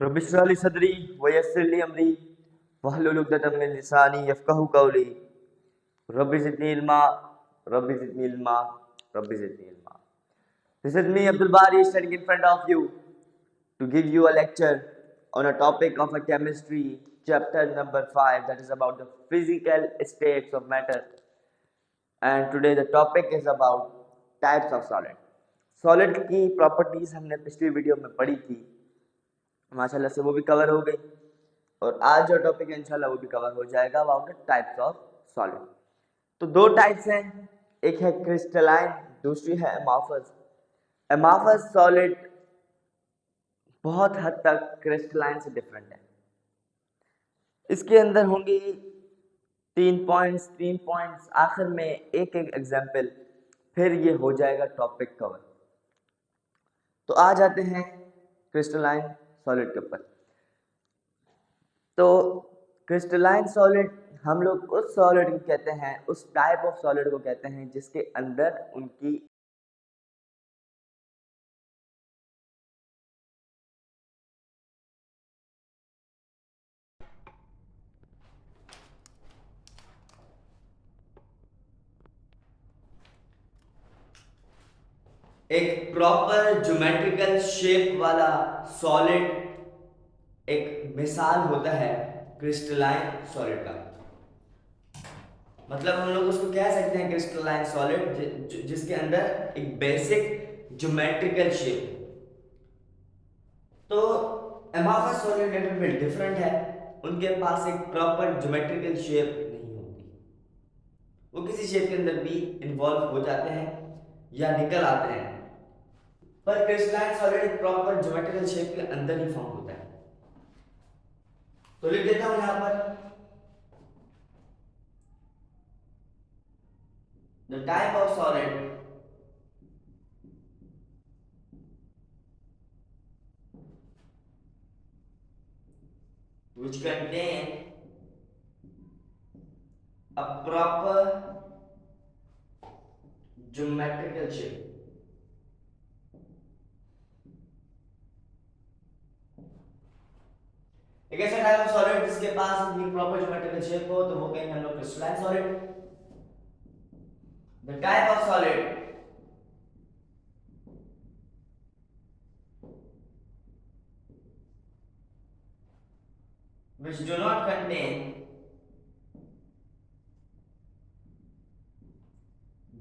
Rabbi इश्रह ली सदरी वयस्सिर ली अमरी वहलुल उक़दतम मिन लिसानी यफ़क़हू क़ौली rabbi ज़िदनी इल्मा rabbi ज़िदनी इल्मा rabbi ज़िदनी इल्मा। This is me Abdul Bari standing in front of you to give you a lecture on a topic of a chemistry chapter number 5, that is about the physical states of matter. And today the topic is about types of solid. Solid की properties हमने पिछली video में पढ़ी थी, माशाल्लाह से वो भी कवर हो गई, और आज जो टॉपिक है इंशाल्लाह वो भी कवर हो जाएगा about the types of solid. तो दो टाइप्स हैं, एक है क्रिस्टलाइन, दूसरी है एमार्फस। एमार्फस सॉलिड बहुत हद तक क्रिस्टलाइन से डिफरेंट है। इसके अंदर होंगी तीन पॉइंट्स, आखिर में एक एक एग्जाम्पल, फिर ये हो जाएगा टॉपिक कवर। तो आ जाते हैं क्रिस्टलाइन सॉलिड के ऊपर। तो क्रिस्टलाइन सॉलिड हम लोग उस सॉलिड को कहते हैं, उस टाइप ऑफ सॉलिड को कहते हैं जिसके अंदर उनकी एक प्रॉपर ज्योमेट्रिकल शेप वाला सॉलिड एक मिसाल होता है क्रिस्टलाइन सॉलिड का। मतलब हम लोग उसको कह सकते हैं क्रिस्टलाइन सॉलिड जिसके अंदर एक बेसिक ज्योमेट्रिकल शेप। तो amorphous solid little bit different है, उनके पास एक प्रॉपर ज्योमेट्रिकल शेप नहीं होती, वो किसी शेप के अंदर भी इन्वॉल्व हो जाते हैं या निकल आते हैं, पर क्रिस्टलाइन सॉलिड एक प्रॉपर ज्योमेट्रिकल शेप के अंदर ही फॉर्म होता है। तो लिख देता हूं यहां पर the type of solid which contain a proper geometrical shape। एक ऐसा टाइप ऑफ सॉलिड जिसके पास अपनी प्रॉपर ज्योमेट्रिकल शेप हो, तो वो कहेंगे हम लोग crystalline solid. The type of solid which do not contain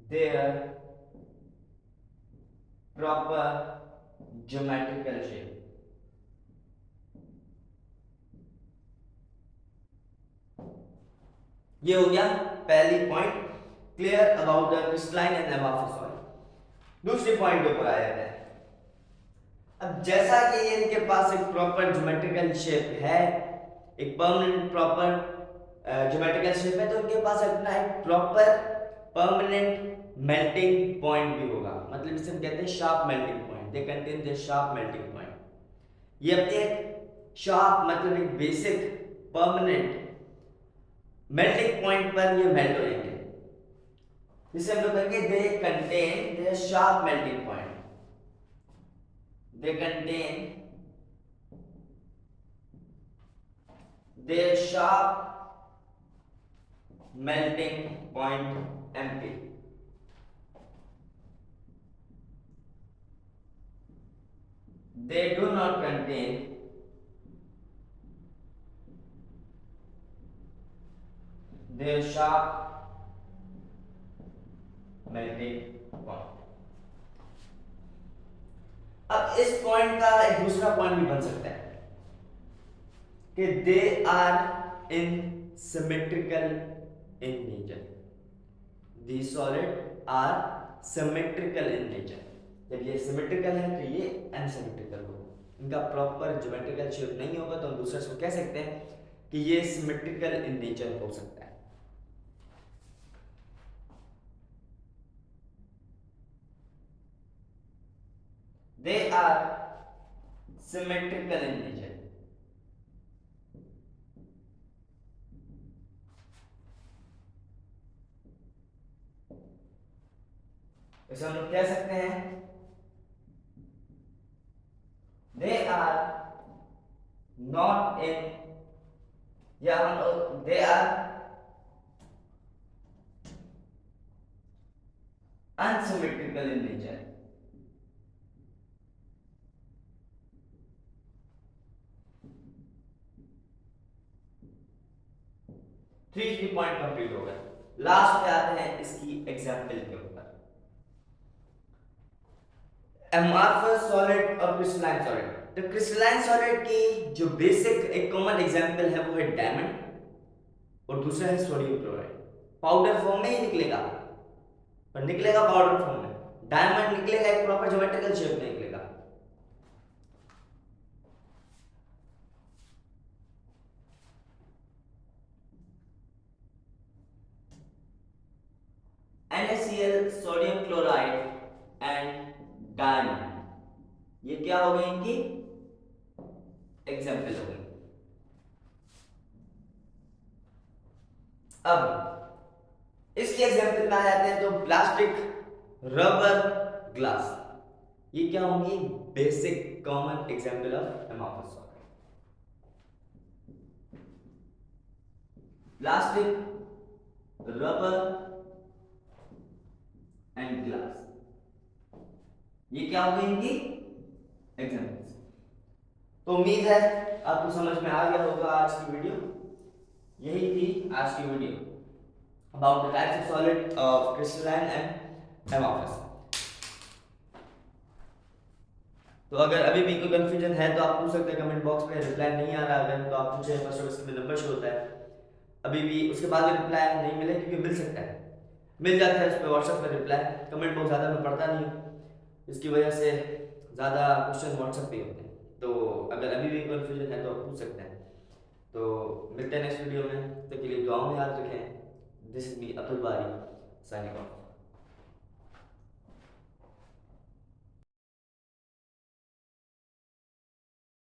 their proper geometrical shape। ये हो गया पहली point, clear about the crystalline and amorphous solid. दूसरे पॉइंट के ऊपर आ जाते हैं। अब जैसा कि इनके पास एक प्रॉपर ज्योमेट्रिकल शेप है, एक परमानेंट प्रॉपर ज्योमेट्रिकल शेप है, तो उनके पास अपना एक प्रॉपर परमानेंट मेल्टिंग पॉइंट भी होगा। मतलब इसे हम कहते हैं sharp melting point. They contain the sharp melting point. ये अपने एक शार्प मतलब एक बेसिक परमानेंट मेल्टिंग पॉइंट पर ये मेल्ट हो जाएंगे, जिसे हम लोग कहेंगे they contain the sharp melting point. They contain their sharp melting point MP। They do not contain their sharp melting point। अब इस पॉइंट का एक दूसरा पॉइंट भी बन सकता है कि they are in symmetrical in nature. These solid are symmetrical in nature। जब ये सिमेट्रिकल है तो ये अनसिमेट्रिकल होगा, इनका प्रॉपर ज्योमेट्रिकल शेप नहीं होगा, तो हम दूसरे को कह सकते हैं कि ये सिमेट्रिकल इन नेचर हो सकता है। They are symmetrical in nature। इसे हम लोग कह सकते हैं they are नॉट इन, या they are unsymmetrical in nature. Three point complete हो गया। लास्ट पे आते हैं इसकी एग्जाम्पल के ऊपर। एमॉर्फस सॉलिड और क्रिस्टलाइन सॉलिड। तो क्रिस्टलाइन सॉलिड की जो बेसिक एक कॉमन एग्जांपल है वो है डायमंड और दूसरा है सोडियम क्लोराइड। पाउडर फॉर्म में ही निकलेगा, पर निकलेगा पाउडर फॉर्म में। डायमंड निकलेगा एक प्रॉपर ज्योमेट्रिकल शेप में निकलेगा। NaCl, sodium chloride and diamond, ये क्या हो गई इनकी एग्जाम्पल हो गई। अब इसकी एग्जाम्पल में आ जाते हैं तो प्लास्टिक, रबर, ग्लास, ये क्या होंगी basic common example of amorphous solid. Plastic, rubber and glass, ये क्या हो गई इनकी एग्जाम्पल्स। तो उम्मीद है आपको समझ में आ गया होगा आज की वीडियो। यही थी आज की video about the types of solid, crystalline and amorphous. तो अगर अभी भी कोई कंफ्यूजन है तो आप पूछ सकते हैं कमेंट बॉक्स में। रिप्लाई नहीं आ रहा अगर तो आप पूछे, फर्स्ट ऑफ इसमें नंबर शो होता है। अभी भी उसके बाद भी रिप्लाई नहीं मिले, क्योंकि मिल सकता है, मिल जाता है उस पर व्हाट्सएप पर रिप्लाई। कमेंट बॉक्स ज़्यादा मैं पढ़ता नहीं हूँ, इसकी वजह से ज़्यादा क्वेश्चन व्हाट्सएप पे होते हैं। तो अगर अभी भी कंफ्यूजन है तो आप पूछ सकते हैं। तो मिलते हैं नेक्स्ट वीडियो में, तब तक के लिए दुआओं में याद रखें। दिस इज मी अब्दुल बारी साइनिंग ऑफ।